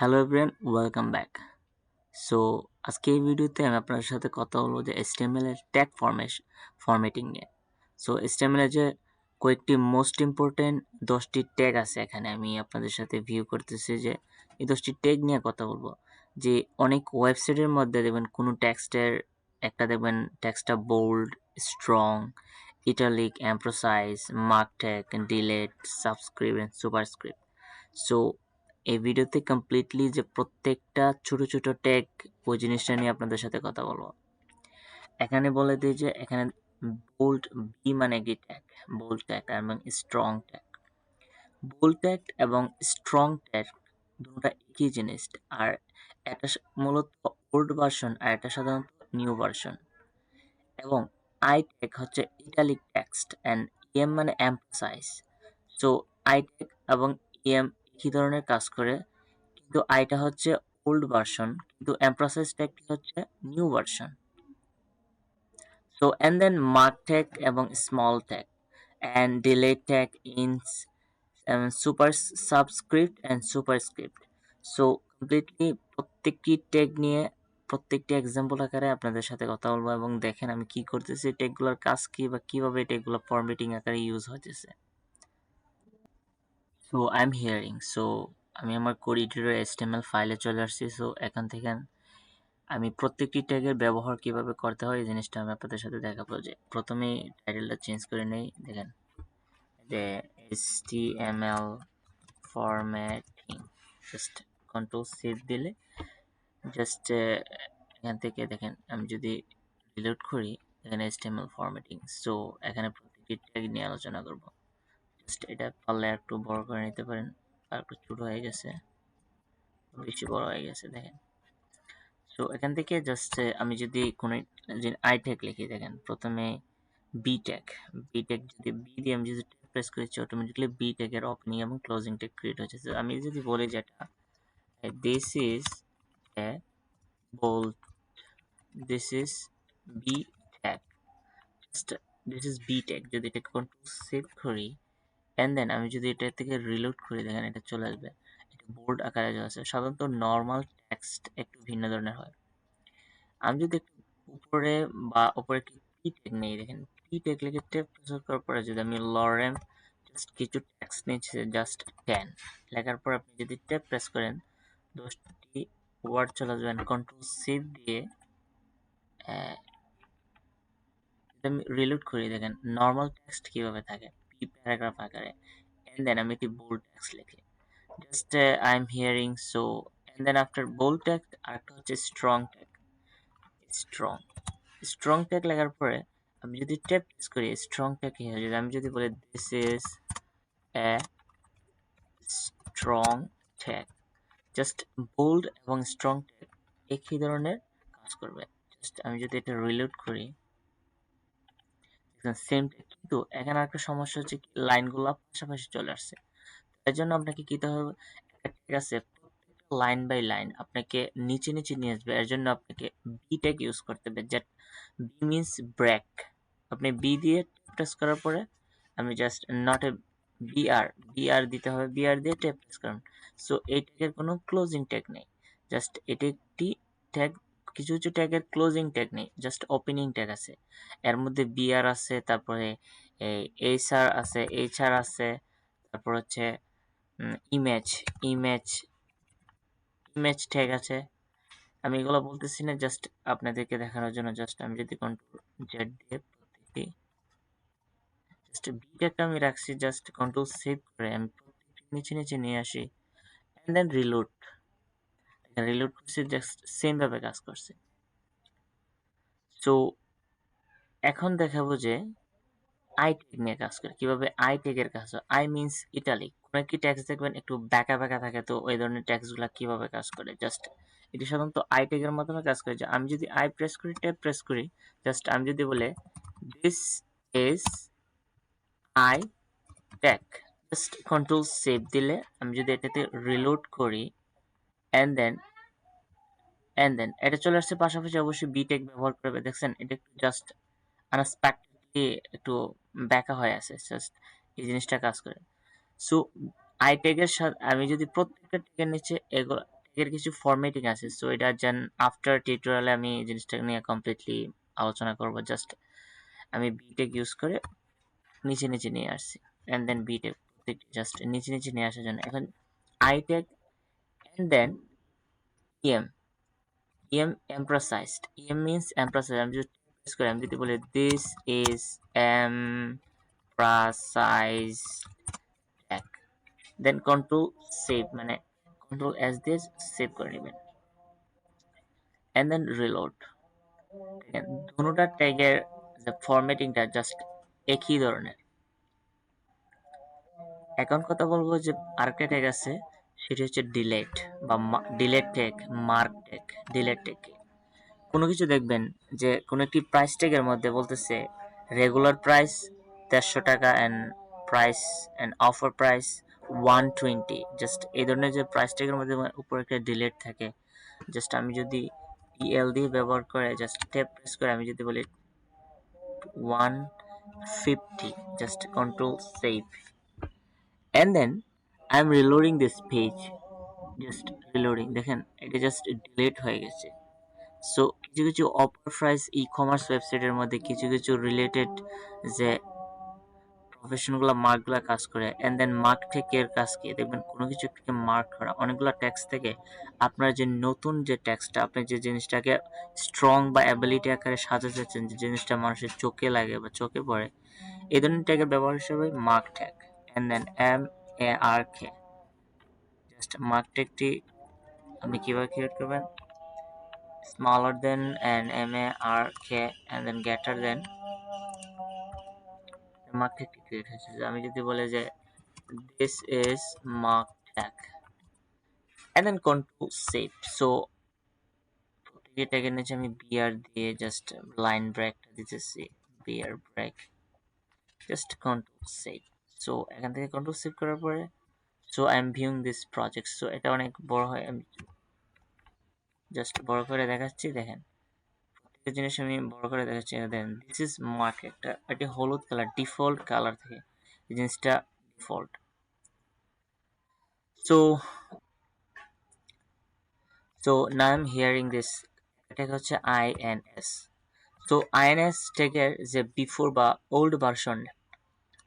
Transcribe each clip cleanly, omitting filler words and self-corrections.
Hello everyone, welcome back. So আজকে এই ভিডিওতে আমি আপনার সাথে কথা বলবো যে HTML এর ট্যাগ ফরম্যাটিং নিয়ে। সো HTML এর যে কয়েকটি মোস্ট ইম্পর্টেন্ট 10টি ট্যাগ আছে, এখানে আমি আপনাদের সাথে ভিউ করতেছি যে এই 10টি ট্যাগ নিয়ে কথা বলবো। যে অনেক ওয়েবসাইটের মধ্যে দেখবেন কোনো টেক্সটের একটা দেখবেন টেক্সটটা bold, strong, italic, emphasize, mark tag, delete, subscript and superscript. So এই ভিডিওতে কমপ্লিটলি যে প্রত্যেকটা ছোট ছোট ট্যাগ ওই জিনিসটা নিয়ে আপনাদের সাথে কথা বলবো। এখানে বলে দিই যে এখানে বোল্ড বি মানে কি ট্যাগ, বোল্ড ট্যাগ এবং স্ট্রং ট্যাগ। বোল্ড ট্যাগ এবং স্ট্রং ট্যাগ দুটোটা একই জিনিস, আর এটা মূলত ওল্ড ভার্সন আর এটা সাধারণত নিউ ভার্সন। এবং আই ট্যাগ হচ্ছে ইটালিক টেক্সট এন্ড ইএম মানে এমফাসাইজ। সো আই ট্যাগ এবং ইএম একই ধরনের কাজ করে, কিন্তু আইটা হচ্ছে ওল্ড ভার্সন, কিন্তু এমপ্রেসেস ট্যাগটি হচ্ছে new version. So and then mark tag এবং small tag and del tag in super subscript and superscript. So completely প্রত্যেকটি ট্যাগ নিয়ে প্রত্যেকটি এক্সাম্পল আকারে আপনাদের সাথে কথা বলবো, এবং দেখেন আমি কি করতেছি, ট্যাগগুলোর কাজ কি বা কিভাবে ট্যাগগুলো ফরম্যাটিং আকারে ইউজ হতেছে। So I am hearing. So আমি আমার কোড এডিটর HTML ফাইলে চলে আসছি। সো এখান থেকে আমি প্রত্যেকটি ট্যাগের ব্যবহার কিভাবে করতে হয় এই জিনিসটা আমি আপনাদের সাথে দেখাবো। যে প্রথমেই টাইটেলটা চেঞ্জ করে নেই, দেখেন যে HTML formatting, just control save দিলে জাস্ট এখান থেকে দেখেন আমি যদি রিলোড করি, এখানে HTML ফরম্যাটিং। সো এখানে প্রত্যেকটি ট্যাগ নিয়ে আলোচনা করব। জাস্ট এটা পারলে একটু বড় করে নিতে পারেন, আর একটু ছোট হয়ে গেছে, বেশি বড় হয়ে গেছে দেখেন। সো এখান থেকে জাস্ট আমি যদি কোনো আই ট্যাগ লিখি, দেখেন প্রথমে বি ট্যাগ, যদি বি দিয়ে আমি যদি প্রেস করেছি, অটোমেটিকলি বি ট্যাগের ওপেনিং এবং ক্লোজিং ট্যাগ ক্রিয়েট হয়েছে। তো আমি যদি বলি যেটা this is a bold, this is B tag, just this is B tag, যদি এটা কন্ট্রোল সেভ করি এন্ড দেন আমি যদি এটা থেকে রিলোড করি, দেখেন এটা চলে আসবে, এটা বোল্ড আকারে চলে আসবে। সাধারণত নর্মাল টেক্সট একটু ভিন্ন ধরনের হয়। আমি যদি একটু উপরে বা উপরে একটি পি ট্যাগ নেই, দেখেন পি ট্যাগ লিখে ট্যাব প্রেস করার পরে যদি আমি লরেম জাস্ট কিছু টেক্সট নিচ্ছে, জাস্ট 10 লেখার পর আপনি যদি ট্যাব প্রেস করেন 10টি ওয়ার্ড চলে যাবেন। কন্ট্রোল সেভ দিয়ে আমি রিলোড করি, দেখেন নর্মাল টেক্সট কিভাবে থাকে পি প্যারাগ্রাফ আকারে। এন্ড দেন আমি একটি বোল্ড টেক্সট লিখি, just I am hearing. So and then after bold text আরেকটা হচ্ছে strong tag. Strong strong tag লেখার পরে আমি যদি ট্যাব প্রেস করি, স্ট্রং ট্যাগ কি হয়, যদি আমি যদি বলি this is a strong tag, just bold এবং স্ট্রং ট্যাগ একই ধরনের কাজ করবে। জাস্ট আমি যদি এটা রিলোড করি, সেম ট্যাগ, কিন্তু এখানে একটা সমস্যা হচ্ছে লাইনগুলো পাশাপাশি চলে আসছে। এর জন্য আপনাকে কি করতে হবে, একটা ট্যাগ আছে প্রত্যেকটা লাইন বাই লাইন আপনাকে নিচে নিচে নিয়ে আসবে। এর জন্য আপনাকে বি ট্যাগ ইউজ করতে হবে, যেট বি মিনস ব্রেক। আপনি বি দিয়ে প্রেস করার পরে আমি জাস্ট নট এ বিআর দিতে হবে, বিআর দিয়ে ট্যাব প্রেস করুন। সো এই ট্যাগের কোনো ক্লোজিং ট্যাগ নেই, জাস্ট এটি একটি ট্যাগ। কিছু কিছু ট্যাগের ক্লোজিং ট্যাগ নেই, জাস্ট ওপেনিং ট্যাগ আছে। এর মধ্যে বিআর আছে, তারপরে এইচআর আছে, এইচআর আছে, তারপর হচ্ছে ইমেজ ইমেজ ইমেজ ট্যাগ আছে। আমি এগুলো বলতেছি না, জাস্ট আপনাদেরকে দেখানোর জন্য। জাস্ট আমি যদি কন্ট্রোল জেড দিয়ে প্রত্যেকটি জাস্ট বি ট্যাগটা আমি রাখছি, জাস্ট কন্ট্রোল সেভ করে আমি প্রত্যেকটি নিচে নিচে নিয়ে আসি এন্ড দেন রিলোড করছি, জাস্ট সেম ভাবে কাজ করছে। সো এখন দেখাবো যে আই ট্যাগ নিয়ে কাজ করে কিভাবে। আই ট্যাগের কাজ হয়, আই মিনস ইটালিক। কোন একটি ট্যাক্স দেখবেন একটু ব্যাকা ব্যাকা থাকে, তো ওই ধরনের ট্যাক্স গুলা কিভাবে কাজ করে, জাস্ট এটি সাধারণত আই ট্যাগের মাধ্যমে কাজ করে। যে আমি যদি আই প্রেস করি, ট্যাব প্রেস করি, জাস্ট আমি যদি বলে this is I tag, just control save দিলে আমি যদি এটাতে রিলোড করি এন্ড দেন এটা চলে আসছে পাশাপাশি। অবশ্যই বি ট্যাগ ব্যবহার করবে, দেখছেন এটা একটু জাস্ট আনএক্সপেক্টেডলি একটু ব্যাকা হয়ে আছে, জাস্ট এই জিনিসটা কাজ করে। সো আই ট্যাগের সাথে আমি যদি প্রত্যেকটা ট্যাগের নিচে এগুলো এর কিছু ফরম্যাটিং আছে, সো এটা যেন আফটার টিউটোরিয়ালে আমি এই জিনিসটা নিয়ে কমপ্লিটলি আলোচনা করব। জাস্ট আমি বিটেক ইউজ করে নিচে নিচে নিয়ে আসছি, অ্যান্ড দেন বিটেক জাস্ট নিচে নিচে নিয়ে আসার জন্য এখন I tag and then EM emphasized. em means emphasized. আমি যদি press করি, আমি যদি বলি this is emphasized tag, then control save মানে control s দিয়ে সেভ করে নেবেন, and then reload। দেখেন দুটোটা ট্যাগের যে ফরম্যাটিংটা জাস্ট একই ধরনের। এখন কথা বলবো যে আরেকটা ট্যাগ আছে, সেটা হচ্ছে ডিলেট বা delete tag, mark tag, delete tag. কোনো কিছু দেখবেন যে কোনো একটি প্রাইস ট্যাগের মধ্যে বলতেছে রেগুলার প্রাইস 150 টাকা and price and offer price 120, just এই ধরনের যে প্রাইস ট্যাগের মধ্যে উপরে একটা ডিলেট থাকে, জাস্ট আমি যদি ইএল দিয়ে ব্যবহার করে জাস্ট ট্যাপ প্রেস করে আমি যদি বলি 150, just control save, and then I am reloading this page, just reloading, দেখেন এটা জাস্ট ডিলেট হয়ে গেছে। সো কিছু কিছু অফার প্রাইস ই কমার্স ওয়েবসাইটের মধ্যে কিছু কিছু রিলেটেড যে প্রফেশনগুলো মার্কগুলো কাজ করে, অ্যান্ড দেন মার্ক থেকে এর কাজ কি দেখবেন কোনো কিছু থেকে মার্ক করা অনেকগুলো ট্যাক্স থেকে আপনার যে নতুন যে ট্যাক্সটা আপনি যে জিনিসটাকে স্ট্রং বা অ্যাবিলিটি আকারে সাজাতে চাচ্ছেন, যে জিনিসটা মানুষের চোখে লাগে বা চোখে পড়ে, এই ধরনের ট্যাগের ব্যবহার হিসেবে mark tag, and then MARK, just mark ট্যাগটি আপনি কিভাবে ক্রিয়েট করবেন, smaller than and MARK and then greater than mark tag create হয়েছে। আমি যদি বলে যে this is mark tag and then control save, so প্রত্যেকটি ট্যাগের নিচে আমি বিআর দিয়ে জাস্ট লাইন ব্রেকটা দিতেছি, BR break, just control save. So এখান থেকে কন্ট্রোল সেভ করার পরে so I am viewing this project, so এটা অনেক বড় হয়, আমি জাস্ট বড় করে দেখাচ্ছি, দেখেন প্রত্যেকটা জিনিস আমি বড় করে দেখাচ্ছি। দেন দিস ইজ মার্কেট, এটি হলুদ কালার, ডিফল্ট কালার থেকে এই জিনিসটা default. So so now I am hearing this, এটা হচ্ছে আইএনএস। সো আইএনএস ট্যাগের যে বিফোর বা ওল্ড ভার্সন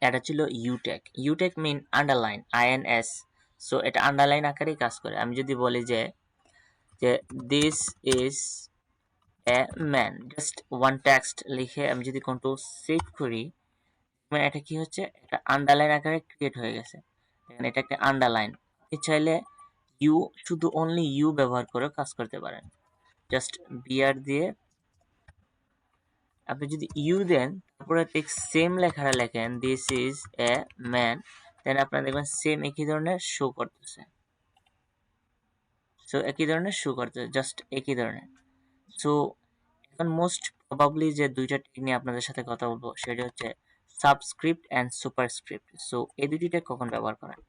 এটা ছিল ইউটেক, ইউটেক মিন আন্ডারলাইন, আইএনএস, সো এটা আন্ডারলাইন আকারেই কাজ করে। আমি যদি বলি যে যে this is a man, just one text লিখে আমি যদি কন্ট্রোল সেভ করি, মানে এটা কি হচ্ছে, এটা আন্ডারলাইন আকারে ক্রিয়েট হয়ে গেছে। দেখেন এটা একটা আন্ডারলাইন, আপনি চাইলে ইউ শুধু অনলি ইউ ব্যবহার করে কাজ করতে পারেন, জাস্ট বিআর দিয়ে আপনি যদি ইউ দেন তারপরে ঠিক সেম লেখাটা লেখেন দিস ইজ এ ম্যান, দেন আপনারা দেখবেন সেম একই ধরনের শো করতেছে, সো একই ধরনের শো করতেছে, জাস্ট একই ধরনের। সো এখন মোস্ট প্রবাবলি যে দুইটা টেকনিক আপনাদের সাথে কথা বলবো সেটা হচ্ছে সাবস্ক্রিপ্ট অ্যান্ড সুপারস্ক্রিপ্ট। সো এই দুটি ট্যাগ কখন ব্যবহার করেন,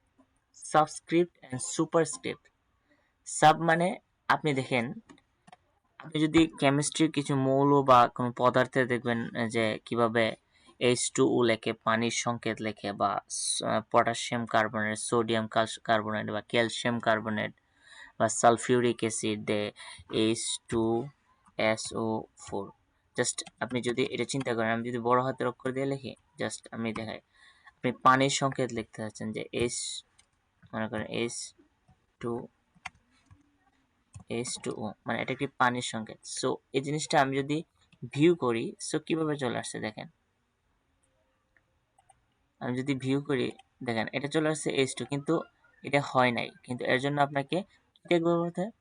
সাবস্ক্রিপ্ট অ্যান্ড সুপারস্ক্রিপ্ট। সাব মানে আপনি দেখেন, আপনি যদি কেমিস্ট্রির কিছু মৌল বা কোনো পদার্থে দেখবেন যে কিভাবে H2O লেখে, পানির সংকেত লেখে, বা পটাশিয়াম কার্বনেট, সোডিয়াম কার্বনেট বা ক্যালসিয়াম কার্বনেট বা সালফিউরিক অ্যাসিড দে H2SO4, জাস্ট আপনি যদি এটা চিন্তা করেন, আমি যদি বড় হাতের অক্ষর দিয়ে লিখি, জাস্ট আমি দেখাই, আপনি পানির সংকেত লিখতে চাচ্ছেন যে মনে করেন H2O, মানে এটা একটি পানির সংকেত। সো এই জিনিসটা আমি যদি ভিউ করি, সো কিভাবে চলে আসছে দেখেন, আমি যদি ভিউ করি দেখেন এটা চলে আসছে H2, কিন্তু এটা হয় নাই, কিন্তু এর জন্য আপনাকে কি ট্যাগ ব্যবহার করতে হবে,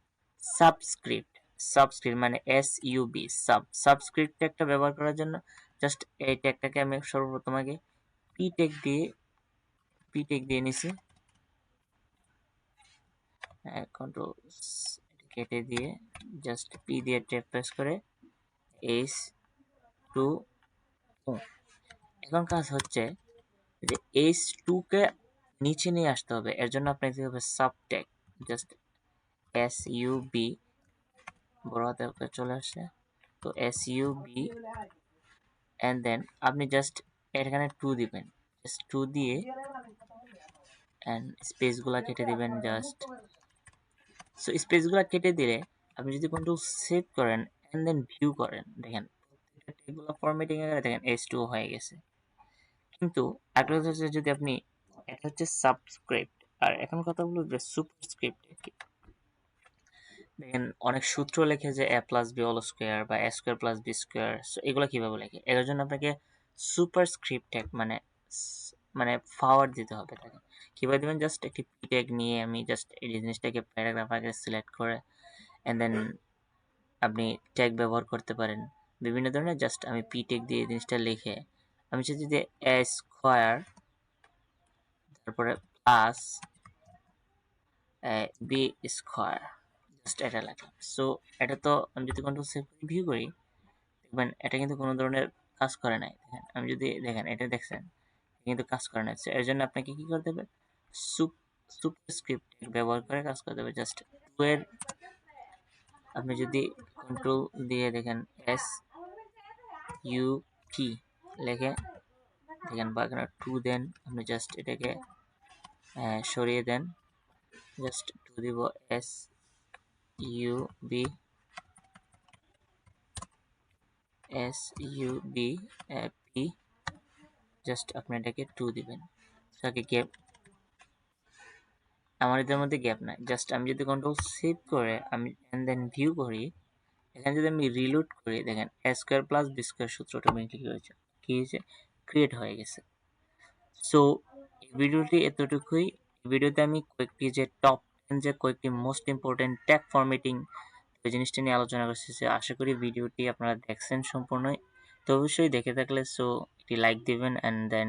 সাবস্ক্রিপ্ট, সাবস্ক্রিপ্ট মানে SUB, সাবস্ক্রিপ্ট ট্যাগটা ব্যবহার করার জন্য জাস্ট এই ট্যাগটাকে আমি সর্বপ্রথম আগে পি ট্যাগ দিয়ে নিছি, কন্ট্রোল কেটে দিয়ে জাস্ট পি দিয়ে ট্যাপ প্রেস করে H2O। এখন কাজ হচ্ছে যে H2 কে নিচে নিয়ে আসতে হবে, এর জন্য আপনাকে দিতে হবে সাবট্যাগ, জাস্ট SUB, বড় হাতে চলে আসছে, তো SUB, এন্ড দেন আপনি জাস্ট এখানে 2 দিবেন, জাস্ট 2 দিয়ে এন্ড স্পেস গুলা কেটে দিবেন, জাস্ট সো স্পেসগুলো কেটে দিলে আপনি যদি কন্ট্রোল সেভ করেন অ্যান্ড দেন ভিউ করেন, দেখেন প্রত্যেকটা টেগুলো ফরম্যাটিং এ গেলে দেখেন H2 হয়ে গেছে। কিন্তু আরেকটা কথা হচ্ছে, যদি আপনি, এটা হচ্ছে সাবস্ক্রিপ্ট, আর এখন কথা বলবো যে সুপারস্ক্রিপ্ট কি। দেখেন অনেক সূত্র লেখে যে a plus B whole square বা a square plus B square, so এগুলো কিভাবে লেখে, এর জন্য আপনাকে সুপারস্ক্রিপ্ট ট্যাগ মানে পাওয়ার দিতে হবে তাকে। কিভাবে দেবেন, জাস্ট একটি পি ট্যাগ নিয়ে আমি জাস্ট এই জিনিসটাকে প্যারাগ্রাফ আগে সিলেক্ট করে এন্ড দেন আপনি ট্যাগ ব্যবহার করতে পারেন বিভিন্ন ধরনের। জাস্ট আমি পি ট্যাগ দিয়ে জিনিসটা লিখে আমি যদি এ স্কোয়ার তারপরে প্লাস বি স্কোয়ার, জাস্ট এটা লেখা। সো এটা তো আমি যদি কন্ট্রোল সেভ ভিউ করি, দেখবেন এটা কিন্তু কোনো ধরনের কাজ করে নাই। দেখেন আমি যদি দেখেন এটা দেখছেন কিন্তু কাজ করে নাই। সো এর জন্য আপনাকে কি করতে হবে, সুপারস্ক্রিপ্ট ব্যবহার করে কাজ করতে হবে। জাস্ট টু এর আপনি যদি কন্ট্রোল দিয়ে দেখেন এস ইউ পি লেখে দেখেন বা এখানে টু দেন, আপনি জাস্ট এটাকে সরিয়ে দেন, জাস্ট টু দিব S U B P, just আপনি এটাকে টু দিবেন। তাকে গ্যাপ, আমার এদের মধ্যে গ্যাপ নাই। জাস্ট আমি যদি কন্ট্রোল সেভ করে আমি এন্ড দেন ভিউ করি, এখানে যদি আমি রিলোড করি দেখেন এ স্কোয়ার প্লাস বি স্কোয়ার সূত্র অটোমেটিক হয়েছে, কি হয়েছে, ক্রিয়েট হয়ে গেছে। সো এই ভিডিওটি এতটুকুই। ভিডিওতে আমি কয়েকটি যে টপ 10 যে কয়েকটি মোস্ট ইম্পর্টেন্ট ট্যাগ ফরম্যাটিং ওই জিনিসটা নিয়ে আলোচনা করছি। আশা করি ভিডিওটি আপনারা দেখছেন সম্পূর্ণই। তো অবশ্যই দেখে থাকলে সো একটি লাইক দিবেন অ্যান্ড দেন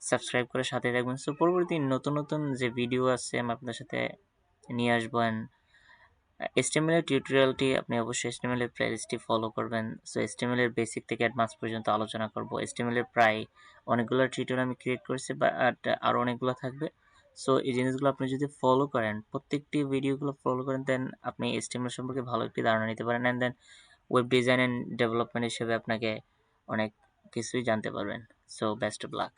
সাবস্ক্রাইব করে সাথে থাকবেন। সো পরবর্তী নতুন নতুন যে ভিডিও আছে আমি আপনার সাথে নিয়ে আসবো। অ্যান্ড HTML এর টিউটোরিয়ালটি আপনি অবশ্যই HTML এর প্লেলিস্টটি ফলো করবেন। সো HTML এর বেসিক থেকে অ্যাডভান্স পর্যন্ত আলোচনা করব। HTML এর প্রায় অনেকগুলো টিউটোরিয়াল আমি ক্রিয়েট করেছি, বাট আরও অনেকগুলো থাকবে। সো এই জিনিসগুলো আপনি যদি ফলো করেন, প্রত্যেকটি ভিডিওগুলো ফলো করেন, দেন আপনি HTML সম্পর্কে ভালো একটি ধারণা নিতে পারেন and then web design and development হিসেবে আপনাকে অনেক কিছুই জানতে পারবেন। So best of lakh.